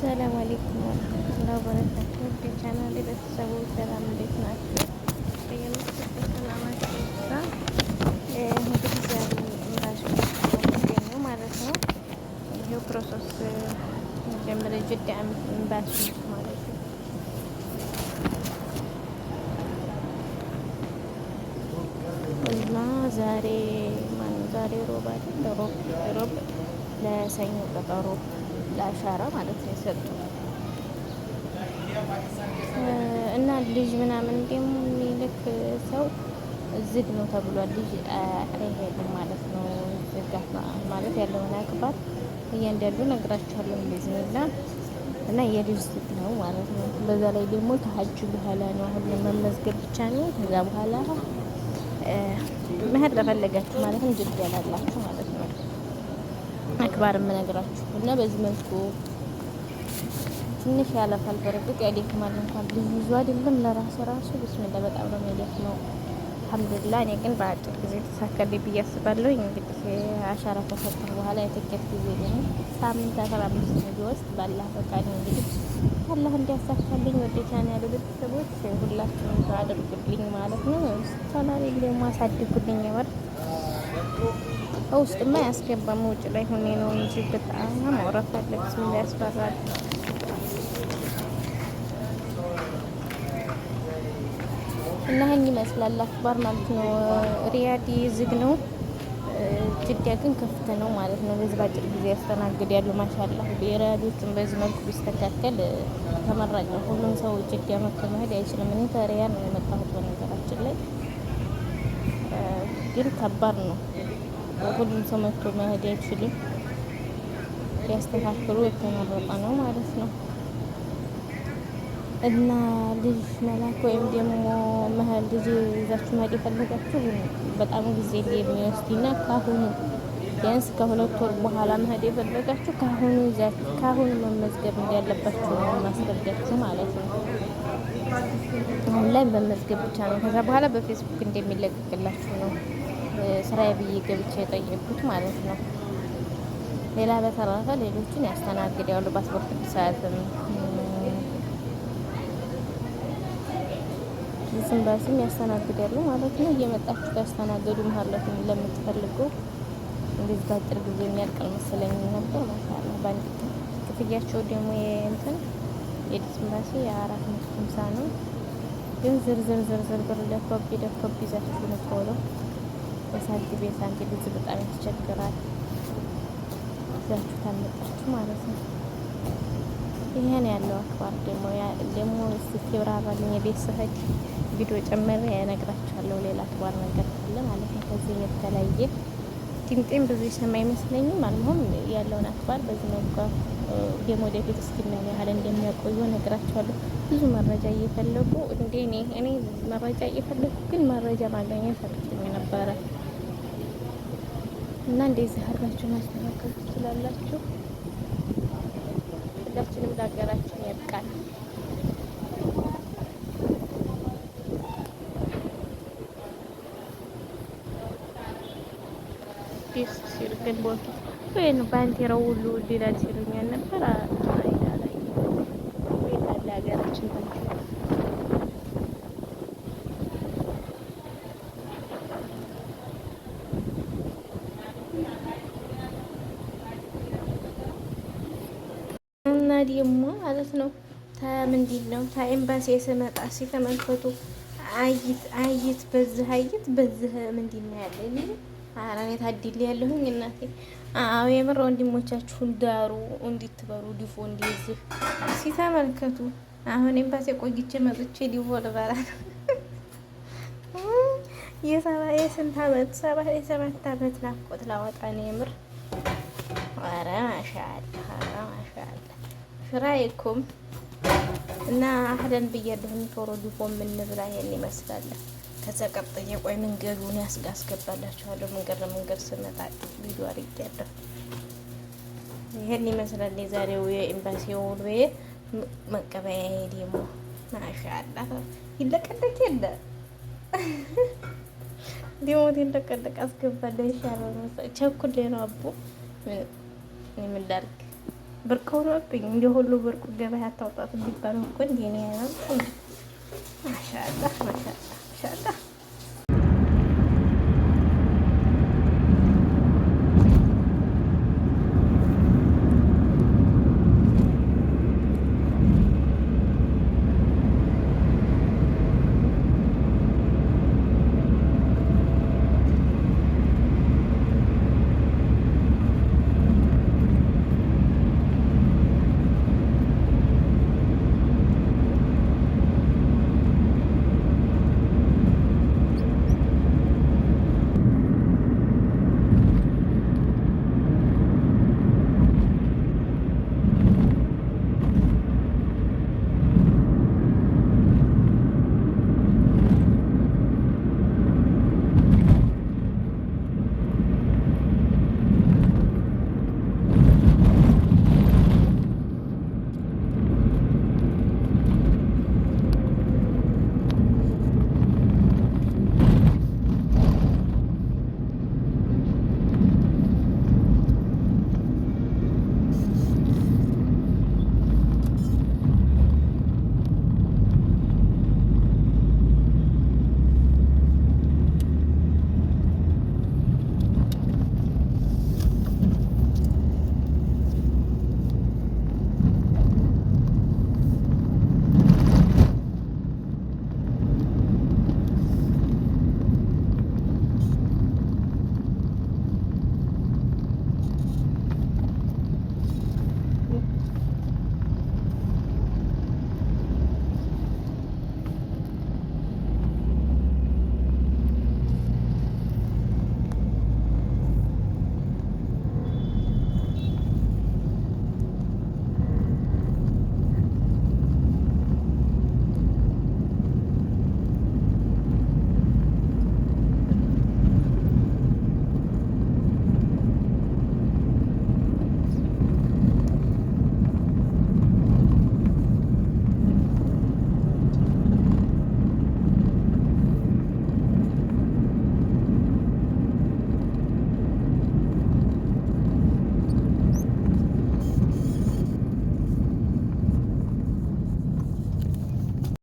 ሰላም አለይኩም ወራህመቱላሂ ወበረካቱህ። ወደ ቻናሌ ቤተሰቦች ሰላም እንዴት ናችሁ? በየምትሰጡት ሰላማችሁ ይብዛ። እንግዲህ ዛሬ እምራሽ ነው ማለት ነው። ይሄው ፕሮሰስ ጀምረ ጅዳ እምባሽ ማለት ነው። እና ዛሬ ሮብ አይደል? ሮብ ለሰኞ ቀጠሮ ለአሻራ ማለት ነው የሰጡ እና ልጅ ምናምን ደግሞ የሚልክ ሰው ዝግ ነው ተብሏል። ልጅ አይሄድም ማለት ነው። ዝጋት ማለት ያለውን አክባር እያንዳንዱ ነግራችኋለሁ ቢዝኒላ እና የልጅ ዝግ ነው ማለት ነው። በዛ ላይ ደግሞ ከሀጅ በኋላ ነው አሁን መመዝገብ ብቻ ነው። ከዛ በኋላ መሄድ ለፈለጋችሁ ማለት ነው ጅዳ ያላላችሁ ማለት ነው አክባር የምነግራችሁ እና በዚህ መልኩ ትንሽ ያለፋል። በርግጥ ያደክማል። እንኳን ልጅ ይዞ አይደለም ለራሱ ብስሚላ በጣም ነው የሚደክመው። አልሐምዱሊላህ እኔ ግን በአጭር ጊዜ ተሳካልኝ ብዬ አስባለሁ። እንግዲህ አሻራ ከሰጠሁ በኋላ የትኬት ጊዜ ደግሞ ሳምንት 15 ቢወስድ ባላህ ፈቃድ ነው። እንግዲህ አላህ እንዲያሳካልኝ ወደ ቻናሌ ቤተሰቦች ሁላችሁም አድርጉልኝ ማለት ነው። ቻናሌ ደግሞ አሳድጉልኝ። ይወር ውስጥማ ያስገባም ውጭ ላይ ሆኜ ነው እንጂ በጣም ማውራት አለ። ብስሚላ ያስፈራል። እና ይሄን ይመስላል አክባር ማለት ነው። ሪያድ ዝግ ነው፣ ጅዳ ግን ክፍት ነው ማለት ነው። በዚህ ባጭር ጊዜ ያስተናግዳሉ። ማሻአላህ ሪያዶቹን በዚህ መልኩ ቢስተካከል ተመራጭ ነው። ሁሉም ሰው ጅዳ መጥቶ መሄድ አይችልም። እኔ ከሪያድ ነው የመጣሁት በነገራችን ላይ ግን ከባድ ነው። ሁሉም ሰው መጥቶ መሄድ አይችልም። ያስተካክሉ የተመረጠ ነው ማለት ነው። እና ልጅ መላክ ወይም ደግሞ መሀል ልጅ ይዛችሁ መሄድ የፈለጋችሁ በጣም ጊዜ የሚወስድና ካሁኑ ቢያንስ ከ2 ወር በኋላ መሄድ የፈለጋችሁ ካሁኑ መመዝገብ እንዳለባችሁ ነው ማስረዳችሁ ማለት ነው። አሁን ላይ መመዝገብ ብቻ ነው። ከዛ በኋላ በፌስቡክ እንደሚለቀቅላችሁ ነው ስራዬ ብዬ ገብቼ የጠየቁት ማለት ነው። ሌላ በተረፈ ሌሎችን ያስተናግዳሉ። ፓስፖርት እድሳትም ዝምባሲም ያስተናግዳሉ ማለት ነው። እየመጣችሁ ያስተናገዱ ማለት ነው። ለምትፈልጉ እንደዚህ በአጭር ጊዜ የሚያልቅ መሰለኝ ነበር ማለት ነው። ባንክ ክፍያቸው ደግሞ የዲስምባሲ 450 ነው። ግን ዝርዝር ብር ለኮፒ ይዛችሁ ነው ቶሎ የሳንቲም ልጅ በጣም ያስቸግራል። ይዛችሁ ታመጣችሁ ማለት ነው። ይሄን ያለው አክባር ደግሞ እስቲ ተብራራልኝ። የቤት ስህድ ቪዲዮ ጨመረ ያነግራችኋለሁ። ሌላ አክባር ነገር ካለ ማለት ነው። ከዚህ የተለያየ ቲምጤም ብዙ ይሰማ አይመስለኝም። አልሞም ያለውን አክባር በዚህ መልኩ ደግሞ ወደፊት እስኪምን ያህል እንደሚያቆዩ ነግራችኋለሁ። ብዙ መረጃ እየፈለጉ እኔ መረጃ እየፈለጉ ግን መረጃ ማግኘት አልችልም ነበረ እና እንደዚህ አድርጋችሁ ማስተካከል ትችላላችሁ። ሁላችንም ለሀገራችን ያብቃል። ደስ ሲል ግን ቦታ ወይን ባንቴራው ሁሉ ዲላል ሲሉኛል ነበር። አይዳላይ ቤት አለ ሀገራችን ባንቴራ እና ደግሞ ማለት ነው ምንድን ነው ኤምባሲ ስመጣ ሲተመልከቱ አይት በዚህ ምንድን ነው ያለ አራኔ ታድል ያለሁኝ እናቴ። አዎ የምር ወንድሞቻችሁን ዳሩ እንድትበሩ ዲፎ እንዲይዝህ ሲተመልከቱ። አሁን ኤምባሲ ቆይቼ መጥቼ ዲፎ ልበላ ነው። የስንት ዓመት 7 ዓመት ናፍቆት ላወጣ ነው የምር። ኧረ ማሻአላህ ሽራይኩም እና አህለን ብያለሁ። ቶሎ ዲፎ የምንብላ ይሄን ይመስላል። ከዛ ቀጥዬ ቆይ መንገዱን አስገባላችኋለሁ። መንገድ ስመጣ ቪዲዮ አድርጌያለሁ። ይሄን ይመስላል የዛሬው የኤምባሲው ውሎዬ። መቀበያ ደግሞ ማሻአላህ ይለቀለቅ የለ ዲሞት ይለቀለቅ አስገባለሁ። ይሻላል ቸኩሌ ነው አቦ ምን ላድርግ ብርቅ ሆኖብኝ እንደ ሁሉ ብርቁ ገበያ አታውጣት የሚባለው እኮ እንደ እኔ ነው። ማሻአላህ ማሻአላህ